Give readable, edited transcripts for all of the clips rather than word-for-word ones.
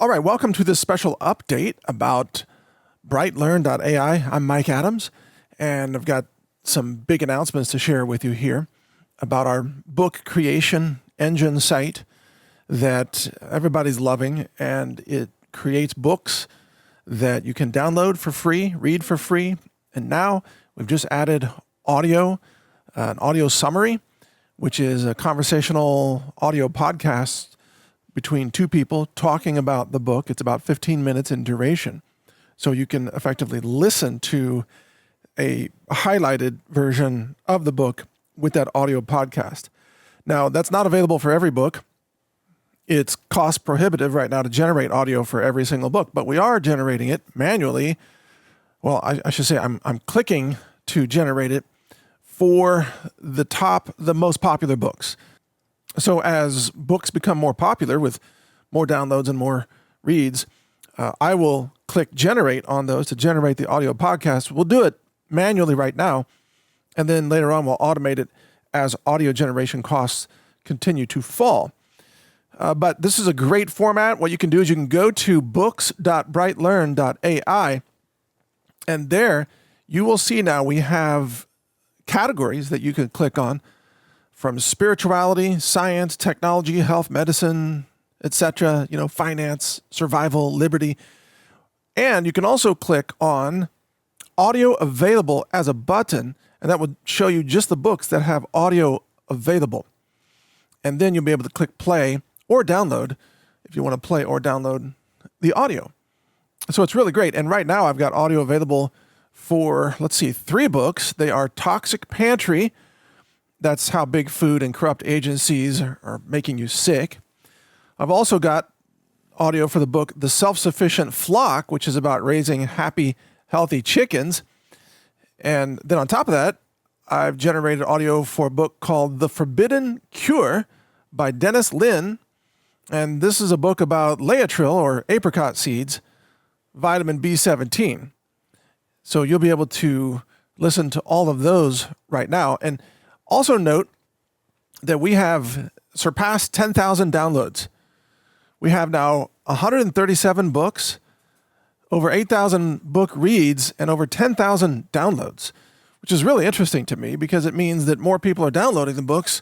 All right, welcome to this special update about BrightLearn.ai. I'm Mike Adams, and I've got some big announcements to share with you here about our book creation engine site that everybody's loving, and it creates books that you can download for free, read for free, and now we've just added audio, an audio summary, which is a conversational audio podcast between two people talking about the book. It's about 15 minutes in duration. So you can effectively listen to a highlighted version of the book with that audio podcast. Now, that's not available for every book. It's cost prohibitive right now to generate audio for every single book, but we are generating it manually. Well, I should say I'm clicking to generate it for the most popular books. So as books become more popular with more downloads and more reads, I will click generate on those to generate the audio podcast. We'll do it manually right now, and then later on we'll automate it as audio generation costs continue to fall. But this is a great format. What you can do is you can go to books.brightlearn.ai, and there you will see now we have categories that you can click on, from spirituality, science, technology, health, medicine, etc., finance, survival, liberty. And you can also click on audio available as a button, and that would show you just the books that have audio available. And then you'll be able to click play or download if you want to play or download the audio. So it's really great. And right now I've got audio available for, 3 books. They are Toxic Pantry. That's how big food and corrupt agencies are making you sick. I've also got audio for the book The Self-Sufficient Flock, which is about raising happy, healthy chickens. And then on top of that, I've generated audio for a book called The Forbidden Cure by Dennis Lin. And this is a book about Laetrile, or apricot seeds, vitamin B17. So you'll be able to listen to all of those right now. And also note that we have surpassed 10,000 downloads. We have now 137 books, over 8,000 book reads, and over 10,000 downloads, which is really interesting to me because it means that more people are downloading the books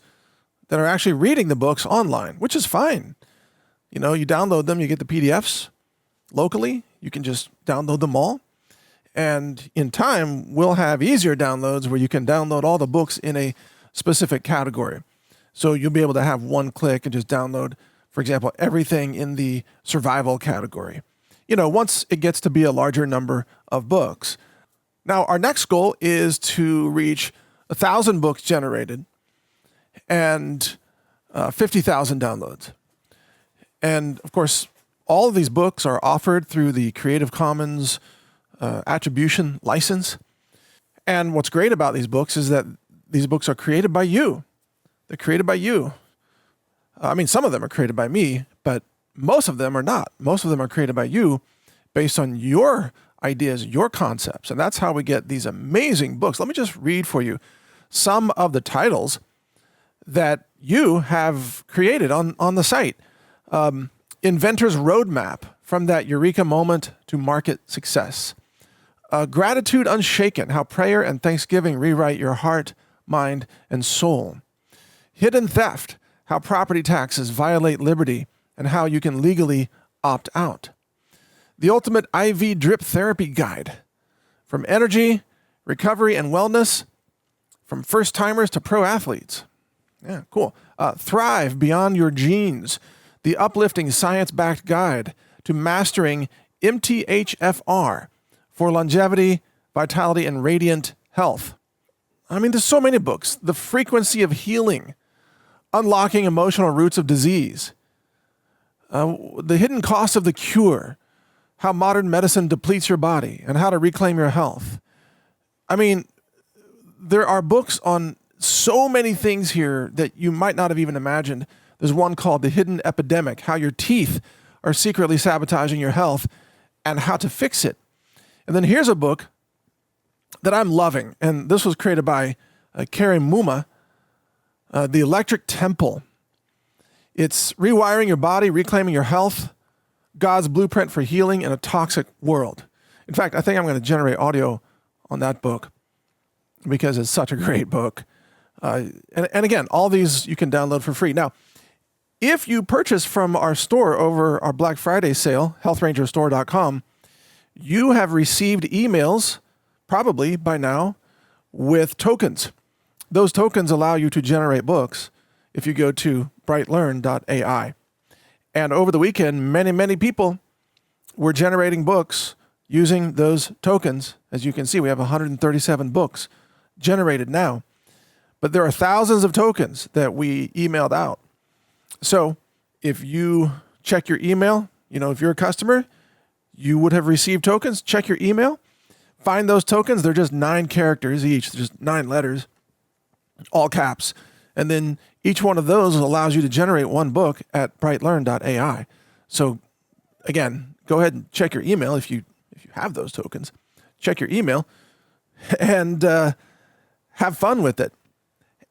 than are actually reading the books online, which is fine. You download them, you get the PDFs locally, you can just download them all. And in time, we'll have easier downloads where you can download all the books in a specific category. So you'll be able to have one click and just download, for example, everything in the survival category, once it gets to be a larger number of books. Now, our next goal is to reach 1,000 books generated and 50,000 downloads. And of course, all of these books are offered through the Creative Commons attribution license. And what's great about these books is that these books are created by you. They're created by you. Some of them are created by me, but most of them are not. Most of them are created by you based on your ideas, your concepts. And that's how we get these amazing books. Let me just read for you some of the titles that you have created on the site. Inventor's Roadmap, From That Eureka Moment to Market Success. Gratitude Unshaken, How Prayer and Thanksgiving Rewrite Your Heart, Mind, and Soul. Hidden Theft, How Property Taxes Violate Liberty and How You Can Legally Opt Out. The Ultimate IV Drip Therapy Guide, From Energy, Recovery, and Wellness, From First-Timers to Pro Athletes. Yeah, cool. Thrive Beyond Your Genes, The Uplifting Science-Backed Guide to Mastering MTHFR for Longevity, Vitality, and Radiant Health. There's so many books. The Frequency of Healing, Unlocking Emotional Roots of Disease. The Hidden Cost of the Cure, How Modern Medicine Depletes Your Body and How to Reclaim Your Health. There are books on so many things here that you might not have even imagined. There's one called The Hidden Epidemic, How Your Teeth Are Secretly Sabotaging Your Health and How to Fix It. And then here's a book that I'm loving, and this was created by Carrie Muma, The Electric Temple. It's rewiring your body, reclaiming your health, God's Blueprint for Healing in a Toxic World. In fact, I think I'm going to generate audio on that book because it's such a great book. And again, all these you can download for free. Now, if you purchase from our store over our Black Friday sale, healthrangerstore.com, you have received emails, probably by now, with tokens. Those tokens allow you to generate books if you go to BrightLearn.ai. And over the weekend, many people were generating books using those tokens. As you can see, we have 137 books generated now. But there are thousands of tokens that we emailed out. So if you check your email, if you're a customer, you would have received tokens. Check your email. Find those tokens. They're just 9 characters each, just 9 letters, all caps. And then each one of those allows you to generate one book at BrightLearn.ai. So again, go ahead and check your email if you have those tokens. Check your email and have fun with it.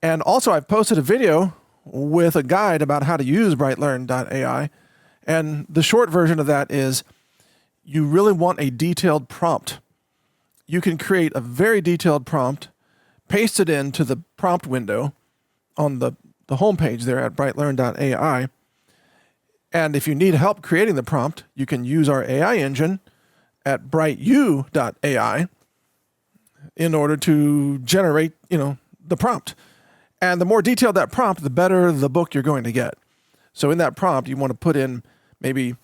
And also, I've posted a video with a guide about how to use BrightLearn.ai. And the short version of that is you really want a detailed prompt. You can create a very detailed prompt, paste it into the prompt window on the homepage there at BrightLearn.ai. And if you need help creating the prompt, you can use our AI engine at BrightU.ai in order to generate, the prompt. And the more detailed that prompt, the better the book you're going to get. So in that prompt, you want to put in maybe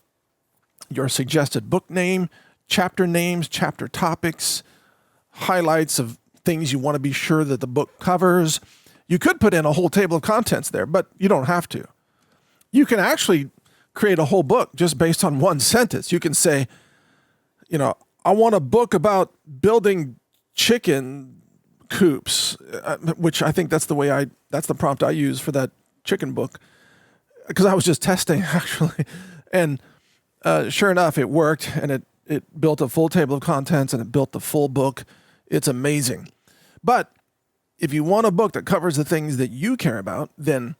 your suggested book name, chapter names, chapter topics, highlights of things you want to be sure that the book covers. You could put in a whole table of contents there, but you don't have to. You can actually create a whole book just based on one sentence. You can say, I want a book about building chicken coops, which I think that's the prompt I use for that chicken book, because I was just testing actually. And sure enough, it worked, and it built a full table of contents, and it built the full book. It's amazing. But if you want a book that covers the things that you care about, then,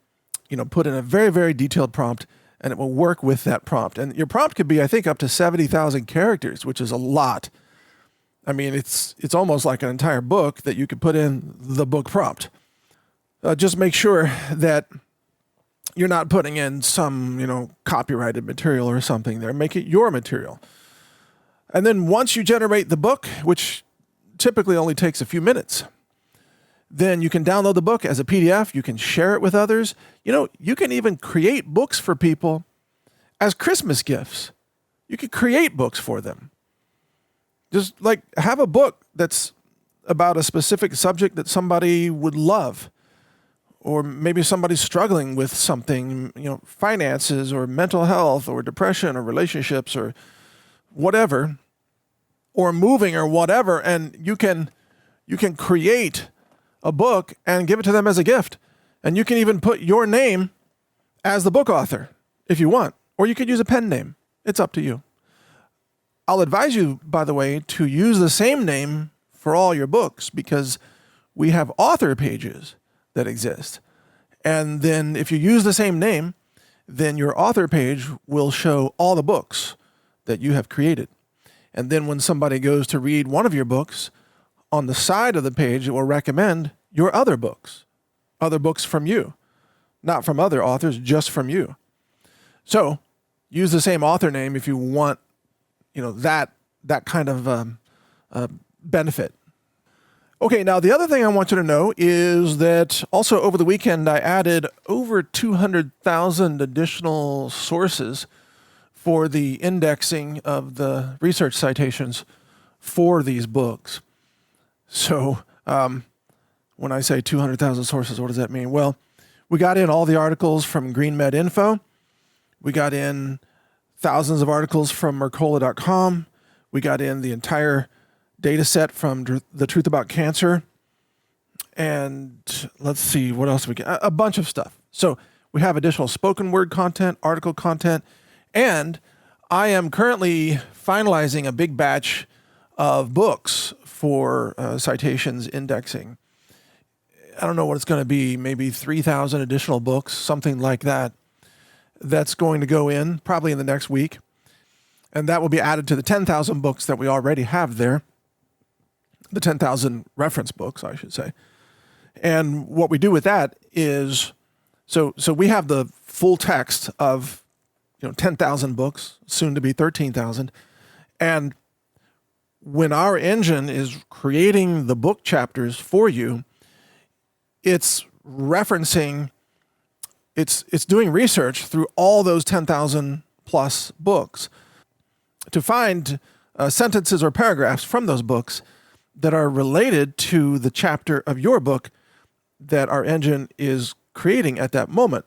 put in a very, very detailed prompt, and it will work with that prompt. And your prompt could be, I think, up to 70,000 characters, which is a lot. I mean, it's almost like an entire book that you could put in the book prompt. Just make sure that you're not putting in some, copyrighted material or something there. Make it your material. And then once you generate the book, which typically only takes a few minutes, then you can download the book as a PDF. You can share it with others. You can even create books for people as Christmas gifts. You can create books for them. Just like have a book that's about a specific subject that somebody would love, or maybe somebody's struggling with something, finances or mental health or depression or relationships or whatever, or moving or whatever. And you can create a book and give it to them as a gift. And you can even put your name as the book author if you want, or you could use a pen name. It's up to you. I'll advise you, by the way, to use the same name for all your books, because we have author pages that exist. And then if you use the same name, then your author page will show all the books that you have created. And then when somebody goes to read one of your books, on the side of the page, it will recommend your other books from you, not from other authors, just from you. So use the same author name if you want that kind of benefit. Okay, now the other thing I want you to know is that also over the weekend, I added over 200,000 additional sources for the indexing of the research citations for these books. So when I say 200,000 sources, what does that mean? Well, we got in all the articles from GreenMed Info. We got in thousands of articles from Mercola.com. We got in the entire data set from The Truth About Cancer. And let's see, what else we got? A bunch of stuff. So we have additional spoken word content, article content, and I am currently finalizing a big batch of books for citations indexing. I don't know what it's going to be, maybe 3,000 additional books, something like that. That's going to go in probably in the next week. And that will be added to the 10,000 books that we already have there, the 10,000 reference books, I should say. And what we do with that is, so we have the full text of 10,000 books, soon to be 13,000. And when our engine is creating the book chapters for you, it's referencing, it's doing research through all those 10,000 plus books to find sentences or paragraphs from those books that are related to the chapter of your book that our engine is creating at that moment.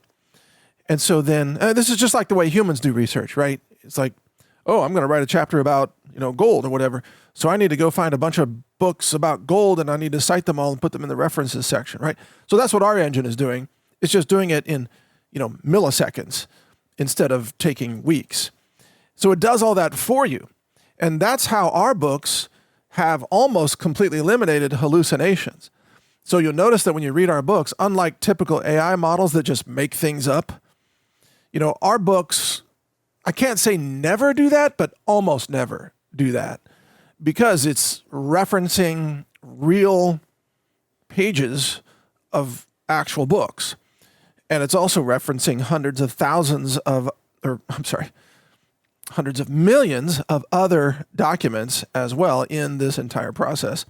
And so then, this is just like the way humans do research, right? It's like, oh, I'm going to write a chapter about, gold or whatever. So I need to go find a bunch of books about gold and I need to cite them all and put them in the references section, right? So that's what our engine is doing. It's just doing it in, milliseconds instead of taking weeks. So it does all that for you. And that's how our books have almost completely eliminated hallucinations. So you'll notice that when you read our books, unlike typical AI models that just make things up, our books, I can't say never do that, but almost never do that because it's referencing real pages of actual books. And it's also referencing hundreds of millions of other documents as well in this entire process,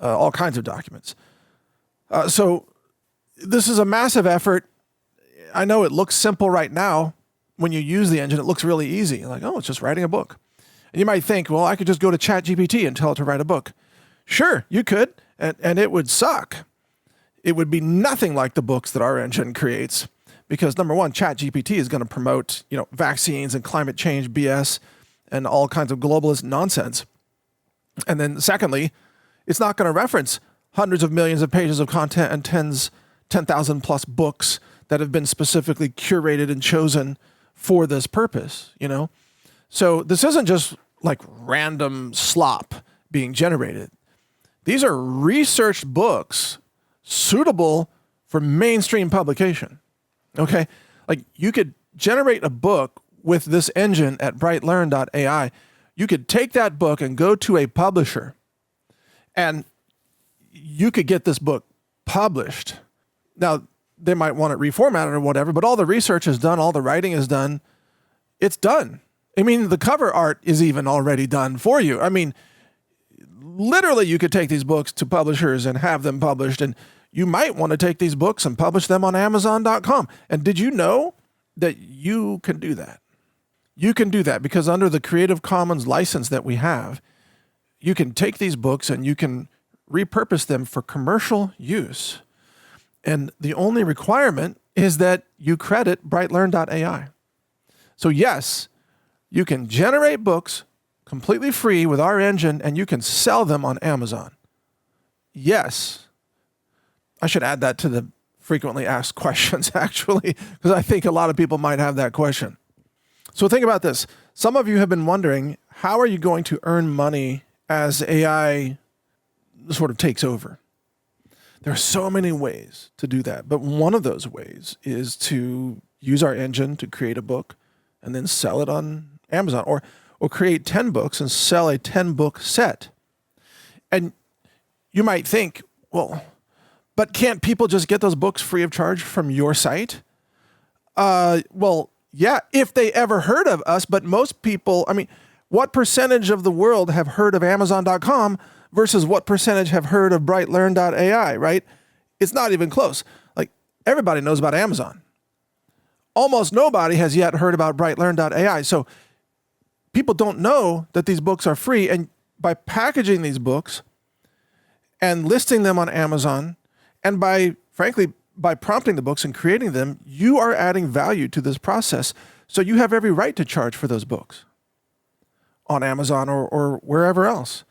all kinds of documents. So this is a massive effort. I know it looks simple right now. When you use the engine, it looks really easy. Like, oh, it's just writing a book. And you might think, well, I could just go to ChatGPT and tell it to write a book. Sure, you could, and it would suck. It would be nothing like the books that our engine creates because, number one, ChatGPT is going to promote, vaccines and climate change BS and all kinds of globalist nonsense. And then secondly, it's not going to reference hundreds of millions of pages of content and 10,000 plus books that have been specifically curated and chosen for this purpose, So this isn't just like random slop being generated. These are researched books suitable for mainstream publication, okay? Like you could generate a book with this engine at BrightLearn.ai. You could take that book and go to a publisher and you could get this book published. Now, they might want it reformatted or whatever, but all the research is done, all the writing is done. It's done. I mean, the cover art is even already done for you. I mean, literally you could take these books to publishers and have them published, and you might want to take these books and publish them on Amazon.com. And did you know that you can do that? You can do that because under the Creative Commons license that we have, you can take these books and you can repurpose them for commercial use. And the only requirement is that you credit BrightLearn.ai. So yes, you can generate books completely free with our engine and you can sell them on Amazon. Yes. I should add that to the frequently asked questions actually, because I think a lot of people might have that question. So think about this. Some of you have been wondering, how are you going to earn money as AI sort of takes over? There are so many ways to do that, but one of those ways is to use our engine to create a book and then sell it on Amazon, or create 10 books and sell a 10-book set. And you might think, well, but can't people just get those books free of charge from your site? Well, yeah, if they ever heard of us, but most people, I mean, what percentage of the world have heard of Amazon.com versus what percentage have heard of BrightLearn.ai, right? It's not even close. Like, everybody knows about Amazon. Almost nobody has yet heard about BrightLearn.ai. So people don't know that these books are free. And by packaging these books and listing them on Amazon, and by prompting the books and creating them, you are adding value to this process. So you have every right to charge for those books on Amazon or wherever else.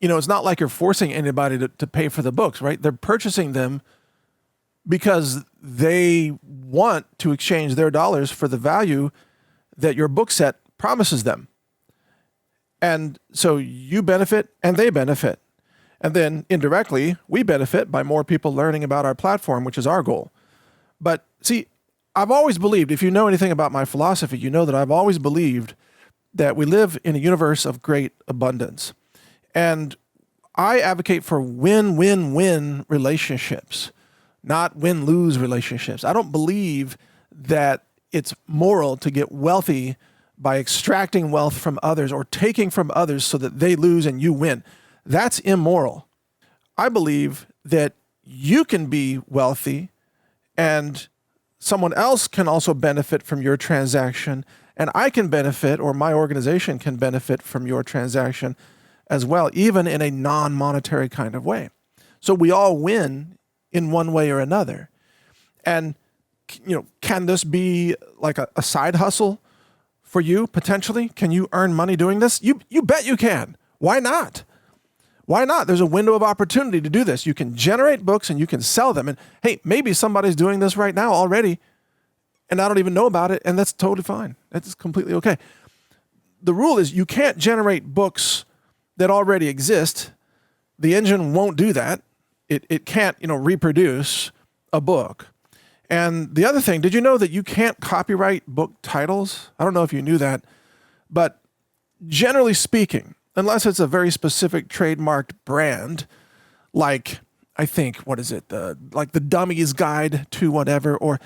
It's not like you're forcing anybody to pay for the books, right? They're purchasing them because they want to exchange their dollars for the value that your book set promises them. And so you benefit and they benefit. And then indirectly, we benefit by more people learning about our platform, which is our goal. But see, I've always believed, if you know anything about my philosophy, you know that I've always believed that we live in a universe of great abundance. And I advocate for win-win-win relationships, not win-lose relationships. I don't believe that it's moral to get wealthy by extracting wealth from others or taking from others so that they lose and you win. That's immoral. I believe that you can be wealthy and someone else can also benefit from your transaction, and I can benefit, or my organization can benefit from your transaction as well, even in a non-monetary kind of way. So we all win in one way or another. And, can this be like a side hustle for you potentially? Can you earn money doing this? You bet you can. Why not? Why not? There's a window of opportunity to do this. You can generate books and you can sell them. And hey, maybe somebody's doing this right now already and I don't even know about it, and that's totally fine. That's completely okay. The rule is you can't generate books that already exist. The engine won't do that. It can't, reproduce a book. And the other thing, did you know that you can't copyright book titles? I don't know if you knew that, but generally speaking, unless it's a very specific trademarked brand, like I think, like the Dummy's Guide to whatever, or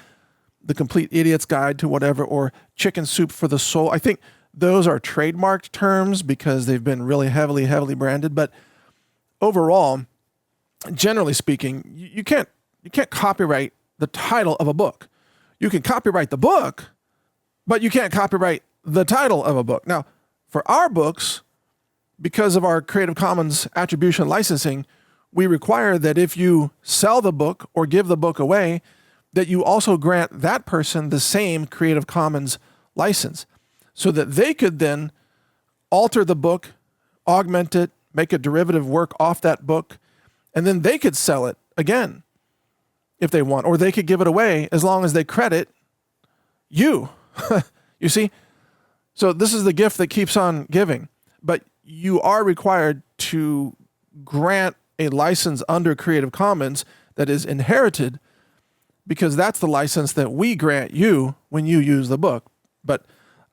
the Complete Idiot's Guide to whatever, or Chicken Soup for the Soul. I think those are trademarked terms because they've been really heavily branded. But overall, generally speaking, you can't copyright the title of a book. You can copyright the book, but you can't copyright the title of a book. Now, for our books, because of our Creative Commons attribution licensing, we require that if you sell the book or give the book away, that you also grant that person the same Creative Commons license so that they could then alter the book, augment it, make a derivative work off that book, and then they could sell it again if they want, or they could give it away as long as they credit you. You see? So this is the gift that keeps on giving. But you are required to grant a license under Creative Commons that is inherited, because that's the license that we grant you when you use the book. But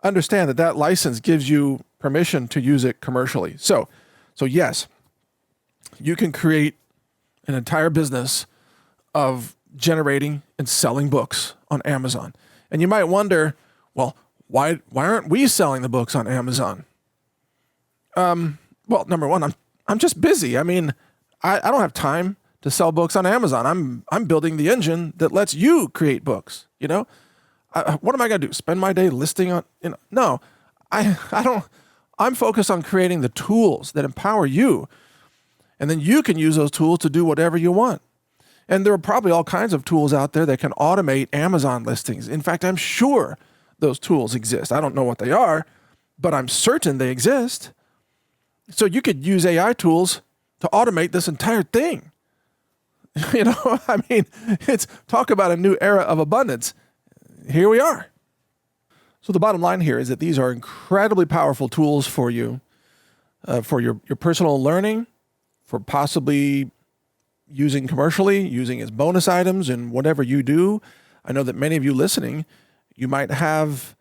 understand that license gives you permission to use it commercially. So yes, you can create an entire business of generating and selling books on Amazon. And you might wonder, well, why aren't we selling the books on Amazon? Well, number one, I'm just busy. I mean, I don't have time to sell books on Amazon. I'm building the engine that lets you create books. What am I going to do? Spend my day listing on? No, I don't. I'm focused on creating the tools that empower you, and then you can use those tools to do whatever you want. And there are probably all kinds of tools out there that can automate Amazon listings. In fact, I'm sure those tools exist. I don't know what they are, but I'm certain they exist. So you could use AI tools to automate this entire thing. I mean, it's talk about a new era of abundance. Here we are. So the bottom line here is that these are incredibly powerful tools for you, for your personal learning, for possibly using commercially, using as bonus items in whatever you do. I know that many of you listening, you might have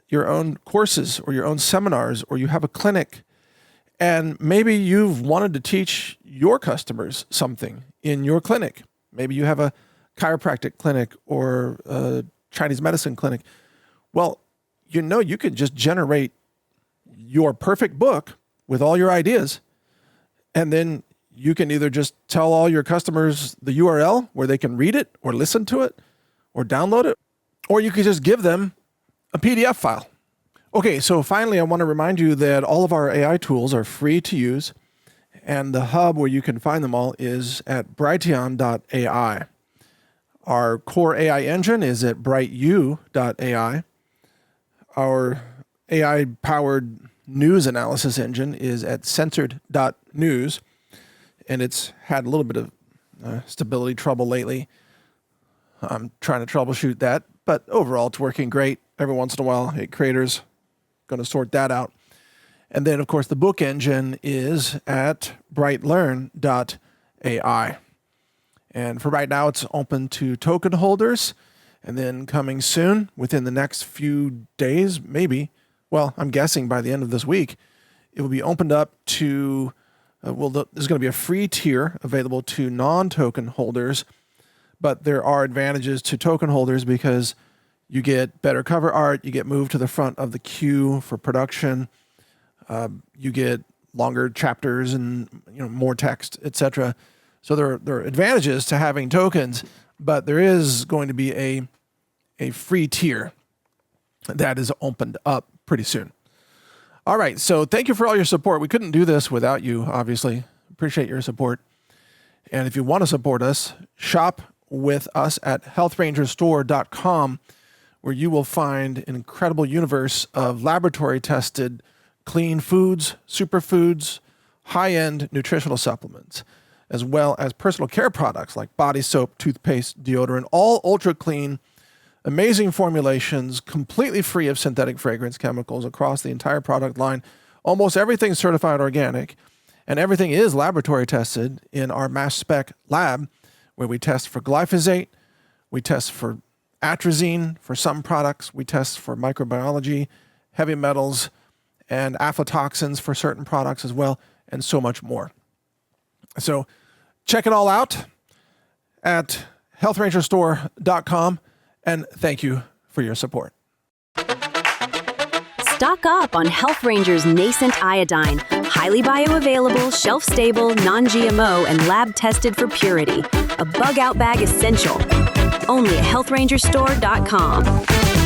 your own courses or your own seminars, or you have a clinic, and maybe you've wanted to teach your customers something in your clinic. Maybe you have a chiropractic clinic or a Chinese medicine clinic. Well, you could just generate your perfect book with all your ideas, and then you can either just tell all your customers the URL where they can read it or listen to it or download it, or you could just give them a PDF file. Okay, so finally, I want to remind you that all of our AI tools are free to use, and the hub where you can find them all is at Brightelearn.ai. Our core AI engine is at BrightU.ai. Our AI-powered news analysis engine is at Censored.news, and it's had a little bit of stability trouble lately. I'm trying to troubleshoot that, but overall it's working great. Every once in a while, hey, creators, going to sort that out. And then, of course, the book engine is at BrightLearn.ai. And for right now, it's open to token holders. And then coming soon, within the next few days, maybe, well, I'm guessing by the end of this week, it will be opened up to, there's going to be a free tier available to non-token holders, but there are advantages to token holders because you get better cover art, you get moved to the front of the queue for production, you get longer chapters and more text, etc. So there are advantages to having tokens, but there is going to be a free tier that is opened up pretty soon. All right, so thank you for all your support. We couldn't do this without you, obviously. Appreciate your support. And if you want to support us, shop with us at healthrangerstore.com, where you will find an incredible universe of laboratory-tested clean foods, superfoods, high-end nutritional supplements, as well as personal care products like body soap, toothpaste, deodorant, all ultra-clean, amazing formulations, completely free of synthetic fragrance chemicals across the entire product line. Almost everything certified organic, and everything is laboratory tested in our mass spec lab, where we test for glyphosate, we test for atrazine for some products, we test for microbiology, heavy metals, and aflatoxins for certain products as well, and so much more. So check it all out at healthrangerstore.com, and thank you for your support. Stock up on Health Ranger's nascent iodine, highly bioavailable, shelf-stable, non-GMO, and lab-tested for purity. A bug-out bag essential. Only at healthrangerstore.com.